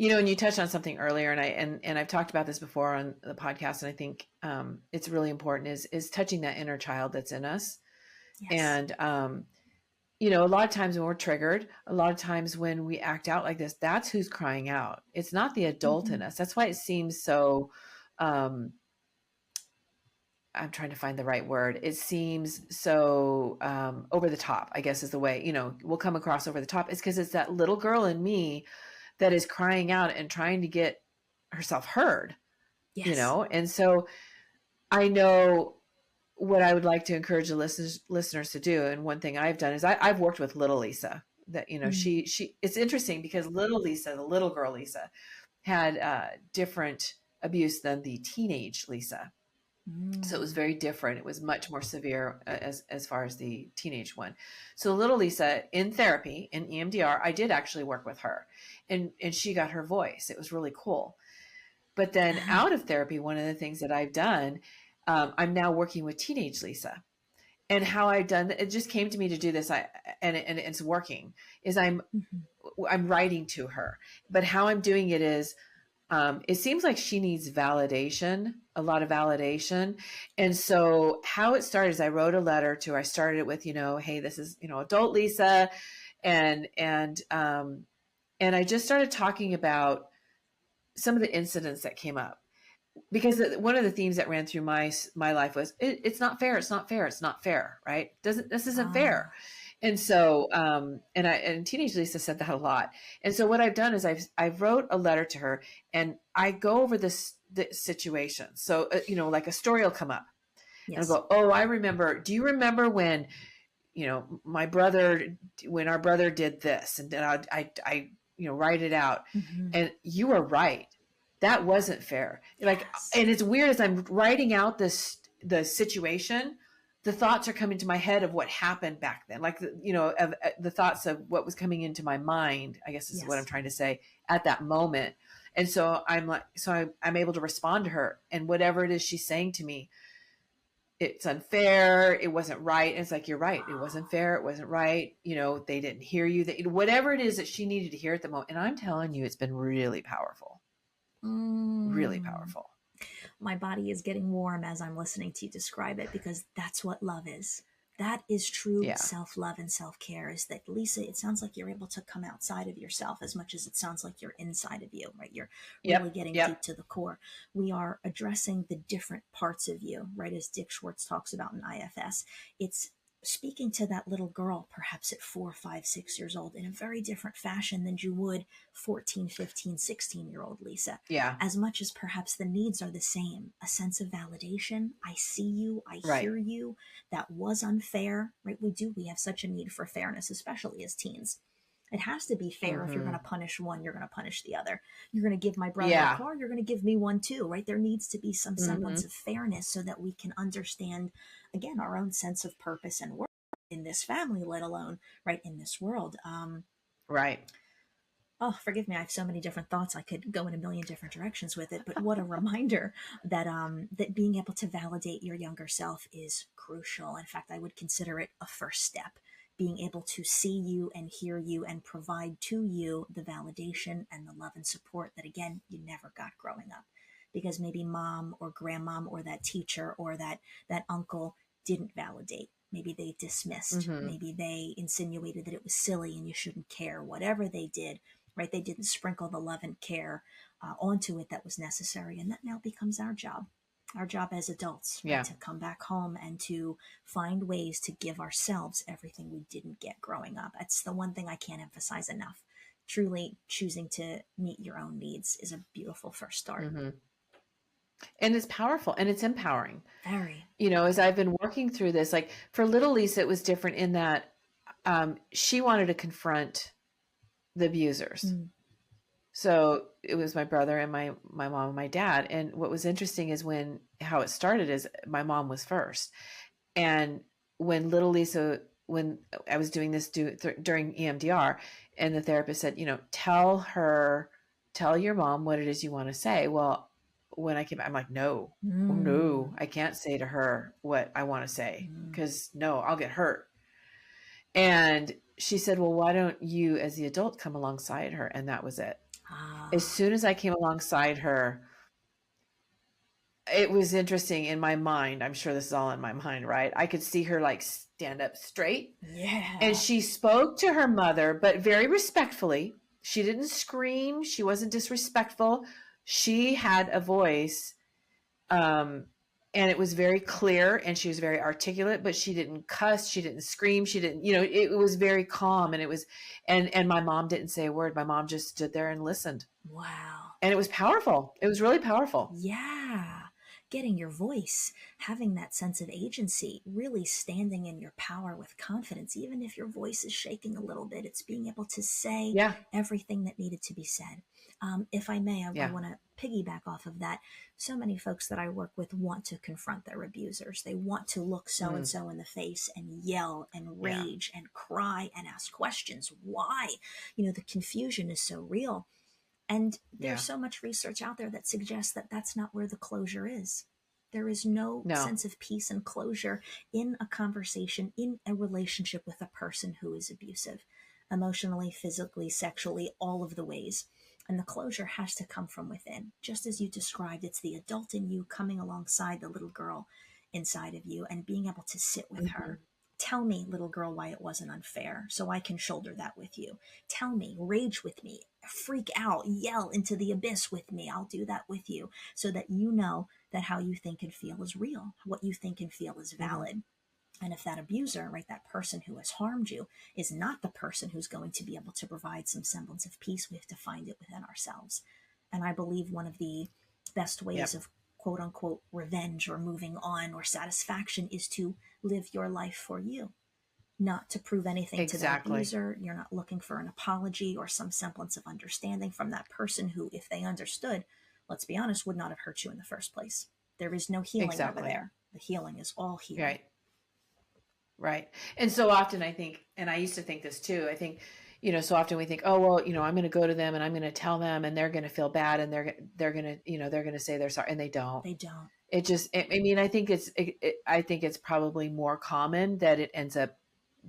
And you touched on something earlier, and I've talked about this before on the podcast, and I think it's really important is touching that inner child that's in us. Yes. And a lot of times when we're triggered, a lot of times when we act out like this, that's who's crying out. It's not the adult in us. That's why it seems so I'm trying to find the right word. It seems so over the top, I guess is the way, we'll come across over the top. It's because it's that little girl in me that is crying out and trying to get herself heard, Yes. And so I know what I would like to encourage the listeners to do. And one thing I've done is I've worked with little Lisa that, she, it's interesting because little Lisa, the little girl Lisa, had different abuse than the teenage Lisa. So it was very different. It was much more severe as far as the teenage one. So little Lisa in therapy in EMDR, I did actually work with her, and she got her voice. It was really cool. But then out of therapy, one of the things that I've done, I'm now working with teenage Lisa, and how I've done it just came to me to do this. And it's working. Is I'm writing to her, but how I'm doing it is. It seems like she needs validation, a lot of validation. And so how it started is I wrote a letter to her. I started it with, hey, this is, adult Lisa. And I just started talking about some of the incidents that came up, because one of the themes that ran through my life was it's not fair. It's not fair. It's not fair. Right. This isn't fair. And so, and teenage Lisa said that a lot. And so what I've done is I wrote a letter to her, and I go over the situation. So, like a story will come up, and I'll go, oh, I remember. Do you remember when, when our brother did this, and then I write it out, and you were right. That wasn't fair. Like, and it's weird as I'm writing out the situation, the thoughts are coming to my head of what happened back then. Like, of the thoughts of what was coming into my mind, I guess is what I'm trying to say at that moment. And so I'm able to respond to her, and whatever it is she's saying to me, it's unfair. It wasn't right. And it's like, you're right. It wasn't fair. It wasn't right. They didn't hear you. Whatever it is that she needed to hear at the moment. And I'm telling you, it's been really powerful. Really powerful. My body is getting warm as I'm listening to you describe it, because that's what love is. That is true self-love and self-care, is that, Lisa, it sounds like you're able to come outside of yourself as much as it sounds like you're inside of you, right? You're really getting deep to the core. We are addressing the different parts of you, right? As Dick Schwartz talks about in IFS. It's speaking to that little girl, perhaps at 4, 5, 6 years old, in a very different fashion than you would 14, 15, 16-year-old Lisa. Yeah. As much as perhaps the needs are the same, a sense of validation. I see you, I hear you. That was unfair, right? We have such a need for fairness, especially as teens. It has to be fair. If you're going to punish one, you're going to punish the other. You're going to give my brother a car, you're going to give me one too, right? There needs to be some semblance of fairness so that we can understand, again, our own sense of purpose and worth in this family, let alone, right, in this world. Right. Oh, forgive me. I have so many different thoughts. I could go in a million different directions with it, but what a reminder that that being able to validate your younger self is crucial. In fact, I would consider it a first step. Being able to see you and hear you and provide to you the validation and the love and support that, again, you never got growing up, because maybe mom or grandmom or that teacher or that uncle didn't validate. Maybe they dismissed. Maybe they insinuated that it was silly and you shouldn't care. Whatever they did, right? They didn't sprinkle the love and care onto it that was necessary. And that now becomes our job as adults, right? To come back home and to find ways to give ourselves everything we didn't get growing up. That's the one thing I can't emphasize enough. Truly choosing to meet your own needs is a beautiful first start. And it's powerful and it's empowering. Very. As I've been working through this, like for little Lisa, it was different in that she wanted to confront the abusers. So it was my brother and my mom and my dad. And what was interesting is how it started is my mom was first. And when little Lisa, when I was doing this during EMDR, and the therapist said, tell your mom what it is you want to say. Well, when I came back, I'm like, no, I can't say to her what I want to say, because no, I'll get hurt. And she said, well, why don't you as the adult come alongside her? And that was it. As Ah, soon as I came alongside her, it was interesting in my mind. I'm sure this is all in my mind, right? I could see her like stand up straight, and yeah. she spoke to her mother, but very respectfully. She didn't scream, she wasn't disrespectful. She had a voice, um, and it was very clear, and she was very articulate, but she didn't cuss, she didn't scream, she didn't, it was very calm, and it was, and my mom didn't say a word. My mom just stood there and listened, Wow. and it was powerful. It was really powerful. Yeah. Getting your voice, having that sense of agency, really standing in your power with confidence, even if your voice is shaking a little bit, it's being able to say Yeah, everything that needed to be said. If I may, I yeah. want to piggyback off of that. So many folks that I work with want to confront their abusers. They want to look so and Mm, so in the face and yell and yeah, rage and cry and ask questions. Why? The confusion is so real, and there's yeah. so much research out there that suggests that that's not where the closure is. There is no No. sense of peace and closure in a conversation, in a relationship with a person who is abusive, emotionally, physically, sexually, all of the ways. And the closure has to come from within. Just as you described, it's the adult in you coming alongside the little girl inside of you and being able to sit with Mhm. her. Tell me, little girl, why it wasn't unfair so I can shoulder that with you. Tell me, rage with me, freak out, yell into the abyss with me. I'll do that with you so that you know that how you think and feel is real, what you think and feel is Mhm. valid. And if that abuser, right, that person who has harmed you, is not the person who's going to be able to provide some semblance of peace, we have to find it within ourselves. And I believe one of the best ways Yep. of quote unquote revenge or moving on or satisfaction is to live your life for you, not to prove anything to that Exactly. abuser. You're not looking for an apology or some semblance of understanding from that person who, if they understood, let's be honest, would not have hurt you in the first place. There is no healing over Exactly. there. The healing is all here. Right. Right. And so often I think, and I used to think this too, I think, so often we think, oh, well, I'm going to go to them and I'm going to tell them and they're going to feel bad and they're going to, they're going to say they're sorry, and they don't. They don't. It just, I mean, I think it's probably more common that it ends up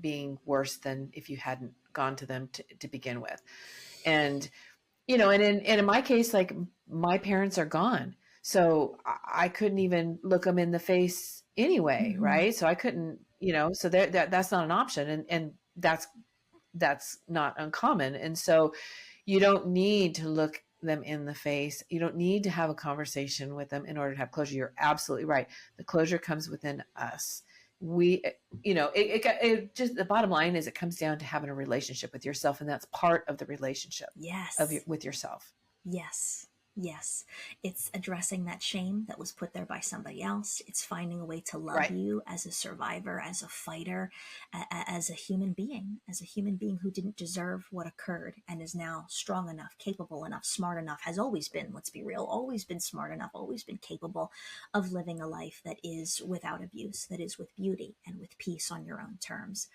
being worse than if you hadn't gone to them to begin with. And, and in my case, like my parents are gone. So I couldn't even look them in the face anyway. Mm-hmm. Right. So I couldn't, so that's not an option. And that's not uncommon. And so you don't need to look them in the face. You don't need to have a conversation with them in order to have closure. You're absolutely right. The closure comes within us. We, it just, the bottom line is it comes down to having a relationship with yourself. And that's part of the relationship Yes. with yourself. Yes. Yes. It's addressing that shame that was put there by somebody else. It's finding a way to love Right. you as a survivor, as a fighter, as a human being who didn't deserve what occurred and is now strong enough, capable enough, smart enough, has always been, let's be real, always been smart enough, always been capable of living a life that is without abuse, that is with beauty and with peace on your own terms.